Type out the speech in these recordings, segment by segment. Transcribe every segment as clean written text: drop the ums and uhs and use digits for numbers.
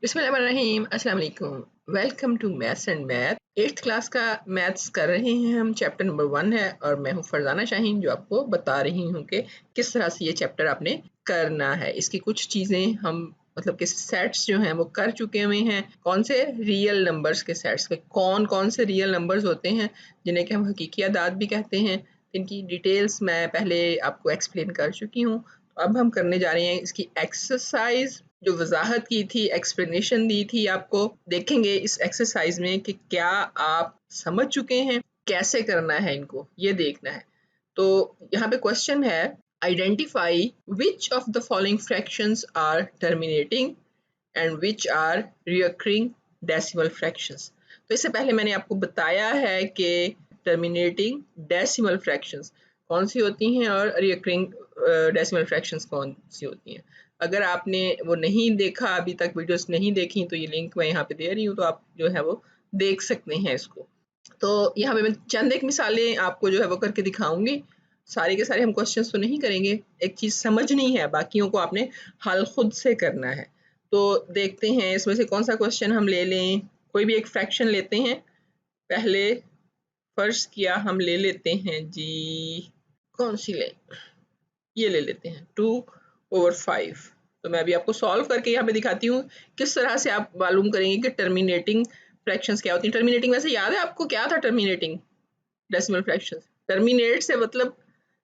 बिस्मिल्लाहिर्रहमानिर्रहीम, अस्सलाम वालेकुम। Welcome to maths and math. 8th class का मैथ्स कर रहे हैं हम। चैप्टर नंबर 1 है और मैं हूँ फरजाना शाहीन जो आपको बता रही हूँ कि किस तरह से ये चैप्टर आपने करना है। इसकी कुछ चीज़ें हम मतलब कि सेट्स जो हैं वो कर चुके हुए हैं। कौन से रियल नंबर्स के सेट्स के कौन कौन से रियल नंबर्स होते हैं जिन्हें कि हम हकीकी अदाद भी कहते हैं, इनकी डिटेल्स मैं पहले आपको एक्सप्लेन कर चुकी हूँ। अब हम करने जा रहे हैं इसकी एक्सरसाइज। जो वजाहत की थी, एक्सप्लेनेशन दी थी आपको, देखेंगे इस एक्सरसाइज में कि क्या आप समझ चुके हैं, कैसे करना है इनको, ये देखना है। तो यहाँ पे क्वेश्चन है, identify which of the following fractions are terminating and which are recurring decimal fractions. तो इससे पहले मैंने आपको बताया है कि टर्मिनेटिंग डेसिमल फ्रैक्शंस कौन सी होती हैं और रिकरिंग डेसिमल फ्रैक्शंस कौन सी होती हैं। अगर आपने वो नहीं देखा, अभी तक वीडियोस नहीं देखी, तो ये लिंक मैं यहाँ पे दे रही हूँ, तो आप जो है वो देख सकते हैं इसको। तो यहाँ पे मैं चंद एक मिसालें आपको जो है वो करके दिखाऊंगी। सारे के सारे हम क्वेश्चंस तो नहीं करेंगे, एक चीज़ समझनी है, बाकियों को आपने हल खुद से करना है। तो देखते हैं इसमें से कौन सा क्वेश्चन हम ले लें। कोई भी एक फ्रैक्शन लेते हैं। पहले फर्ज किया हम ले लेते हैं जी, कौन सी लें, ये ले लेते हैं 2/5। तो मैं अभी आपको सॉल्व करके यहाँ पे दिखाती हूँ किस तरह से आप मालूम करेंगे कि टर्मिनेटिंग फ्रैक्शंस क्या होती हैं। टर्मिनेटिंग वैसे याद है आपको क्या था? टर्मिनेटिंग डेसिमल फ्रैक्शंस, टर्मिनेट से मतलब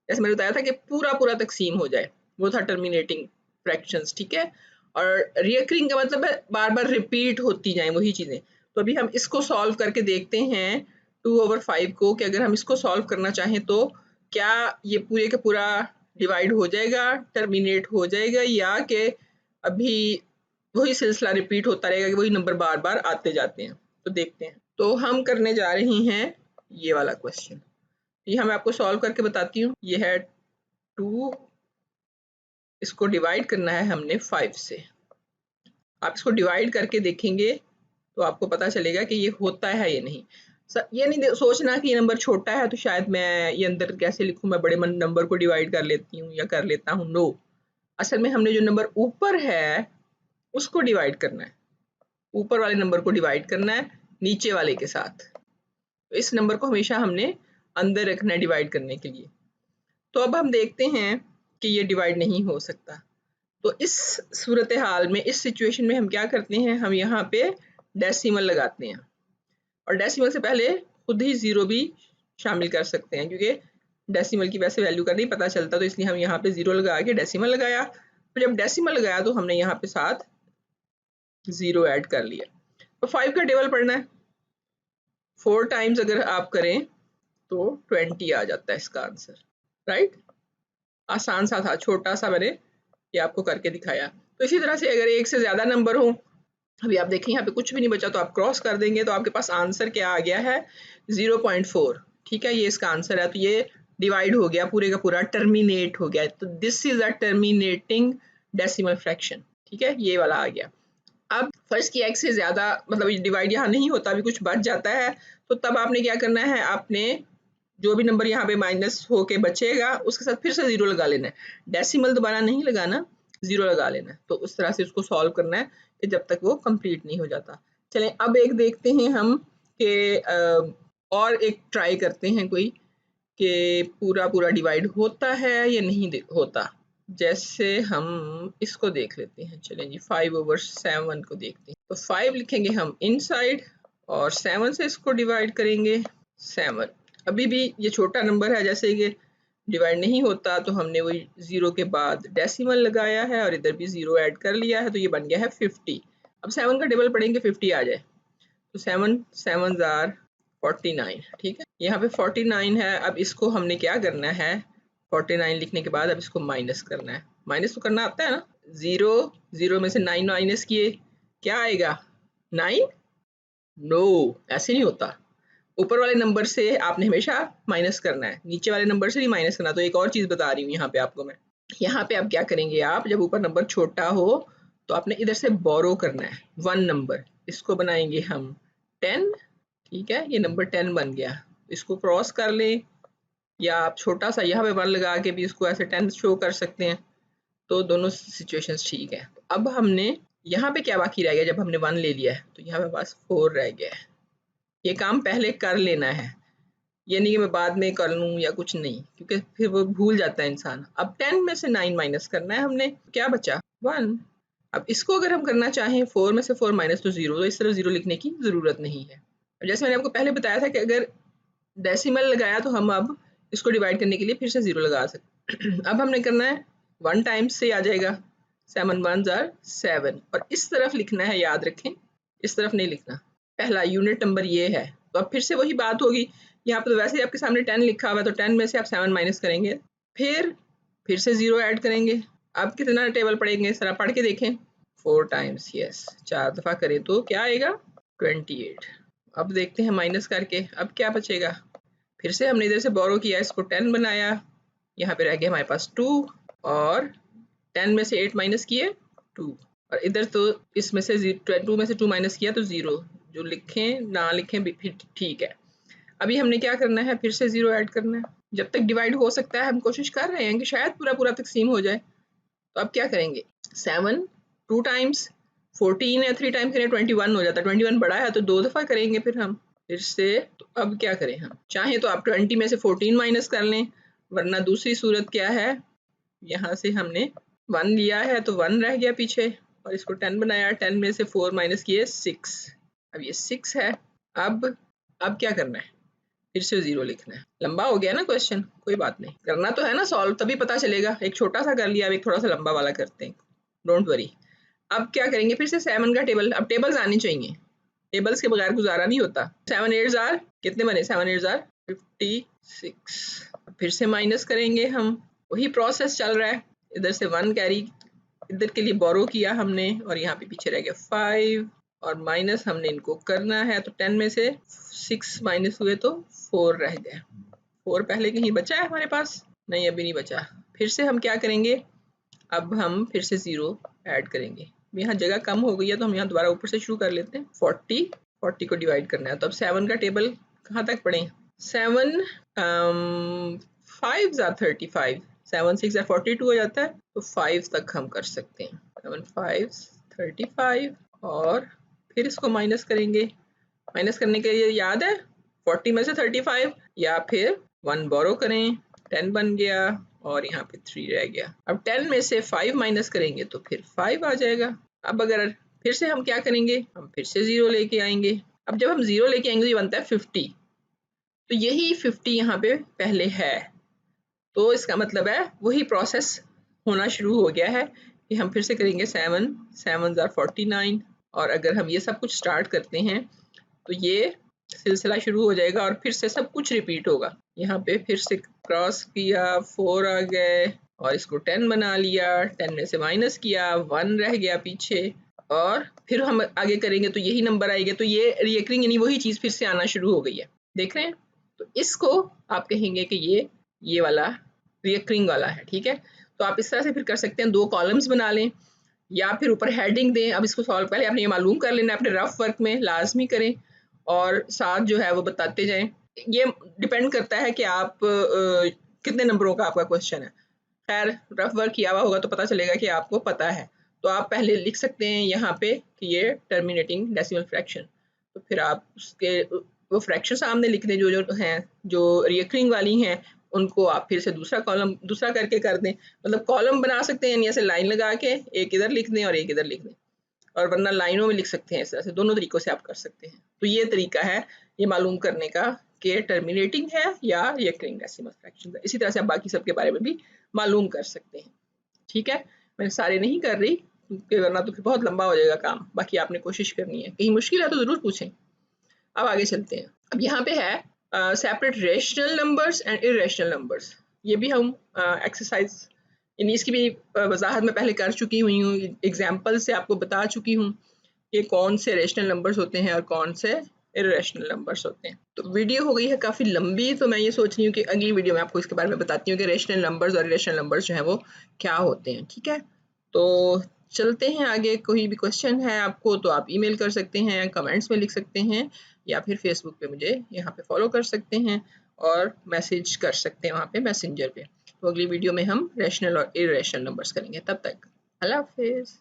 जैसे मैंने बताया था कि पूरा पूरा तकसीम हो जाए, वो था टर्मिनेटिंग फ्रैक्शंस, ठीक है। और रिकरिंग का मतलब है बार बार रिपीट होती जाए वही चीज़ें। तो अभी हम इसको सॉल्व करके देखते हैं 2/5 को, कि अगर हम इसको सॉल्व करना चाहें तो क्या ये पूरे का पूरा डिवाइड हो जाएगा, टर्मिनेट हो जाएगा, या कि अभी वही सिलसिला रिपीट होता रहेगा कि वही नंबर बार बार आते जाते हैं। तो देखते हैं। तो हम करने जा रहे हैं ये वाला क्वेश्चन। ये मैं आपको सॉल्व करके बताती हूँ। ये है 2, इसको डिवाइड करना है हमने 5 से। आप इसको डिवाइड करके देखेंगे तो आपको पता चलेगा कि ये होता है या नहीं। ये नहीं सोचना कि ये नंबर छोटा है तो शायद मैं ये अंदर कैसे लिखूं, मैं बड़े नंबर को डिवाइड कर लेती हूँ या कर लेता हूँ। नो, असल में हमने जो नंबर ऊपर है उसको डिवाइड करना है, ऊपर वाले नंबर को डिवाइड करना है नीचे वाले के साथ। तो इस नंबर को हमेशा हमने अंदर रखना है डिवाइड करने के लिए। तो अब हम देखते हैं कि ये डिवाइड नहीं हो सकता। तो इस सूरत हाल में, इस सिचुएशन में हम क्या करते हैं, हम यहाँ पे डेसिमल लगाते हैं। और डेसिमल से पहले खुद ही जीरो भी शामिल कर सकते हैं, क्योंकि डेसिमल की वैसे वैल्यू का नहीं पता चलता, तो इसलिए हम यहाँ पे जीरो लगा के डेसिमल लगाया। फिर जब डेसिमल लगाया तो हमने यहाँ पे साथ जीरो ऐड कर लिया। तो 5 का टेबल पढ़ना है। 4 टाइम्स अगर आप करें तो 20 आ जाता है इसका आंसर, राइट। आसान सा था, छोटा सा मैंने ये आपको करके दिखाया। तो इसी तरह से अगर एक से ज्यादा नंबर हो, अभी आप देखें यहाँ पे कुछ भी नहीं बचा तो आप क्रॉस कर देंगे, तो आपके पास आंसर क्या आ गया है? 0.4, ठीक है, ये इसका आंसर है। तो ये डिवाइड हो गया, पूरे का पूरा टर्मिनेट हो गया। तो this is a terminating decimal fraction, ठीक है, ये वाला आ गया। अब फर्स्ट की एक से ज्यादा मतलब डिवाइड यहाँ नहीं होता, अभी कुछ बच जाता है, तो तब आपने क्या करना है, आपने जो भी नंबर यहाँ पे माइनस होके बचेगा उसके साथ फिर से जीरो लगा लेना है। डेसिमल दोबारा नहीं लगाना, जीरो लगा लेना है। तो उस तरह से उसको सॉल्व करना है कि जब तक वो कंप्लीट नहीं हो जाता। चलें अब एक देखते हैं हम कि और एक ट्राई करते हैं कोई, कि पूरा पूरा डिवाइड होता है या नहीं होता। जैसे हम इसको देख लेते हैं। चलें जी, 5/7 को देखते हैं। तो 5 लिखेंगे हम इनसाइड और 7 से इसको डिवाइड करेंगे 7। अभी भी ये छोटा नंबर है, जैसे कि डिवाइड नहीं होता, तो हमने वही जीरो के बाद डेसिमल लगाया है और इधर भी जीरो ऐड कर लिया है, तो ये बन गया है 50। अब 7 का टेबल पढ़ेंगे 50 आ जाए, तो 7 7 आर 49, ठीक है। यहाँ पे 49 है। अब इसको हमने क्या करना है, 49 लिखने के बाद अब इसको माइनस करना है। माइनस तो करना आता है ना। जीरो, जीरो में से 9 माइनस किए, क्या आएगा? 9। नो, ऐसे नहीं होता। ऊपर वाले नंबर से आपने हमेशा माइनस करना है, नीचे वाले नंबर से नहीं माइनस करना। तो एक और चीज बता रही हूँ यहाँ पे आपको मैं। यहाँ पे आप क्या करेंगे, आप जब ऊपर नंबर छोटा हो तो आपने इधर से बोरो करना है 1 नंबर। इसको बनाएंगे हम 10, ठीक है, ये नंबर 10 बन गया। इसको क्रॉस कर लें, या आप छोटा सा यहाँ पे 1 लगा के भी इसको ऐसे 10 शो कर सकते हैं। तो दोनों सिचुएशंस ठीक है। अब हमने यहाँ पे क्या बाकी रह गया, जब हमने 1 ले लिया है तो यहाँ पे पास 4 रह गया है। ये काम पहले कर लेना है, ये नहीं कि मैं बाद में कर लूँ या कुछ नहीं, क्योंकि फिर वो भूल जाता है इंसान। अब 10 में से 9 माइनस करना है हमने, क्या बचा 1। अब इसको अगर हम करना चाहें 4 में से 4 माइनस तो 0, तो इस तरफ 0 लिखने की ज़रूरत नहीं है। जैसे मैंने आपको पहले बताया था कि अगर डेसिमल लगाया तो हम अब इसको डिवाइड करने के लिए फिर से 0 लगा सकते। अब हमने करना है 1 टाइम्स से आ जाएगा 7 1s are 7, और इस तरफ लिखना है, याद रखें इस तरफ नहीं लिखना। पहला यूनिट नंबर ये है, तो अब फिर से वही बात होगी। यहाँ पर तो वैसे ही आपके सामने 10 लिखा हुआ है, तो 10 में से आप 7 माइनस करेंगे, फिर से 0 ऐड करेंगे। अब कितना टेबल पढ़ेंगे, जरा पढ़ के देखें। 4 टाइम्स, यस 4 दफ़ा करें तो क्या आएगा 28। अब देखते हैं माइनस करके, अब क्या बचेगा। फिर से हमने इधर से बोरो किया, इसको 10 बनाया, यहाँ पे रह गया हमारे पास 2, और 10 में से 8 माइनस किए 2, और इधर तो इसमें से 2 में से 2 माइनस किया तो 0। जो लिखें ना लिखें भी फिर ठीक है। अभी हमने क्या करना है, फिर से 0 ऐड करना है। जब तक डिवाइड हो सकता है हम कोशिश कर रहे हैं कि शायद पूरा पूरा तकसीम हो जाए। तो अब क्या करेंगे, 7 2 टाइम्स 14 है, 3 टाइम्स करें 21 हो जाता है। 21 बड़ा है तो 2 दफ़ा करेंगे फिर हम फिर से। तो अब क्या करें, हम चाहें तो आप 20 में से 14 माइनस कर लें, वरना दूसरी सूरत क्या है, यहाँ से हमने 1 लिया है तो 1 रह गया पीछे, और इसको 10 बनाया, 10 में से 4 माइनस किए 6। अब ये 6 है। अब क्या करना है, फिर से 0 लिखना है। लंबा हो गया ना क्वेश्चन, कोई बात नहीं, करना तो है ना सॉल्व, तभी पता चलेगा। एक छोटा सा कर लिया, अब एक थोड़ा सा लंबा वाला करते हैं, डोंट वरी। अब क्या करेंगे, फिर से 7 का टेबल, अब टेबल्स आनी चाहिए, टेबल्स के बगैर गुजारा नहीं होता। 7 8s are कितने बने, 7 8s are 56। फिर से माइनस करेंगे हम, वही प्रोसेस चल रहा है। इधर से 1 कैरी इधर के लिए बोरो किया हमने, और यहाँ पे पीछे रह गया 5, और माइनस हमने इनको करना है। तो 10 में से 6 माइनस हुए तो 4 रह गए। 4 पहले कहीं बचा है हमारे पास, नहीं अभी नहीं बचा। फिर से हम क्या करेंगे, अब हम फिर से 0 ऐड करेंगे। यहाँ जगह कम हो गई है तो हम यहाँ दोबारा ऊपर से शुरू कर लेते हैं। 40 को डिवाइड करना है, तो अब 7 का टेबल कहाँ तक पढ़ें। 7 5s are 35, 7 6 are 42 हो जाता है, तो 5 तक हम कर सकते हैं। 7 5 35, और फिर इसको माइनस करेंगे। माइनस करने के लिए याद है 40 में से 35, या फिर 1 बोरो करें, 10 बन गया, और यहाँ पे 3 रह गया। अब 10 में से 5 माइनस करेंगे तो फिर 5 आ जाएगा। अब अगर फिर से हम क्या करेंगे, हम फिर से 0 लेके आएंगे। अब जब हम 0 लेके आएंगे तो ये बनता है 50, तो यही 50 यहाँ पे पहले है, तो इसका मतलब है वही प्रोसेस होना शुरू हो गया है कि हम फिर से करेंगे 7 7s are 49, और अगर हम ये सब कुछ स्टार्ट करते हैं तो ये सिलसिला शुरू हो जाएगा और फिर से सब कुछ रिपीट होगा। यहाँ पे फिर से क्रॉस किया, 4 आ गए, और इसको 10 बना लिया, 10 में से माइनस किया, 1 रह गया पीछे, और फिर हम आगे करेंगे तो यही नंबर आएगा। तो ये रिकरिंग यानी वही चीज़ फिर से आना शुरू हो गई है, देख रहे हैं। तो इसको आप कहेंगे कि ये वाला रिकरिंग वाला है, ठीक है। तो आप इस तरह से फिर कर सकते हैं, 2 कॉलम्स बना लें या फिर ऊपर हेडिंग दें। अब इसको सॉल्व पहले आपने ये मालूम कर लेना, अपने रफ वर्क में लाजमी करें, और साथ जो है वो बताते जाएं। ये डिपेंड करता है कि आप कितने नंबरों का आपका क्वेश्चन है। खैर रफ वर्क किया हुआ होगा तो पता चलेगा कि आपको पता है। तो आप पहले लिख सकते हैं यहाँ पे कि ये टर्मिनेटिंग डेसिमल फ्रैक्शन, तो फिर आप उसके वो फ्रैक्शन सामने लिख दें जो हैं, जो रिकरिंग वाली हैं, उनको आप फिर से दूसरा कॉलम दूसरा करके कर दें। मतलब कॉलम बना सकते हैं, यानी ऐसे लाइन लगा के एक इधर लिख दें और एक इधर लिख दें, और वरना लाइनों में लिख सकते हैं। इस तरह से दोनों तरीकों से आप कर सकते हैं। तो ये तरीका है ये मालूम करने का कि टर्मिनेटिंग है या रिकरिंग डेसिमल फ्रैक्शन है। इसी तरह से आप बाकी सब के बारे में भी मालूम कर सकते हैं, ठीक है। मैं सारे नहीं कर रही क्योंकि वरना तो फिर बहुत लंबा हो जाएगा काम। बाकी आपने कोशिश करनी है, कहीं मुश्किल है तो ज़रूर पूछें। अब आगे चलते हैं। अब यहाँ पे है separate rational numbers and irrational numbers. ये भी हम एक्सरसाइज यानी इसकी भी वजाहत मैं पहले कर चुकी हुई हूँ, एग्जाम्पल से आपको बता चुकी हूँ कि कौन से रेशनल नंबर्स होते हैं और कौन से इरेशनल नंबर्स होते हैं। तो वीडियो हो गई है काफ़ी लंबी, तो मैं ये सोच रही हूँ कि अगली वीडियो में आपको इसके बारे में बताती हूँ कि रेशनल नंबर्स और इरेशनल नंबर्स जो हैं वो क्या होते हैं, ठीक है। तो चलते हैं आगे। कोई भी क्वेश्चन है आपको तो आप ईमेल कर सकते हैं, कमेंट्स में लिख सकते हैं, या फिर फेसबुक पे मुझे यहाँ पे फॉलो कर सकते हैं और मैसेज कर सकते हैं वहाँ पे मैसेंजर पे। तो अगली वीडियो में हम रेशनल और इरेशनल नंबर्स करेंगे। तब तक अल्लाह हाफिज़।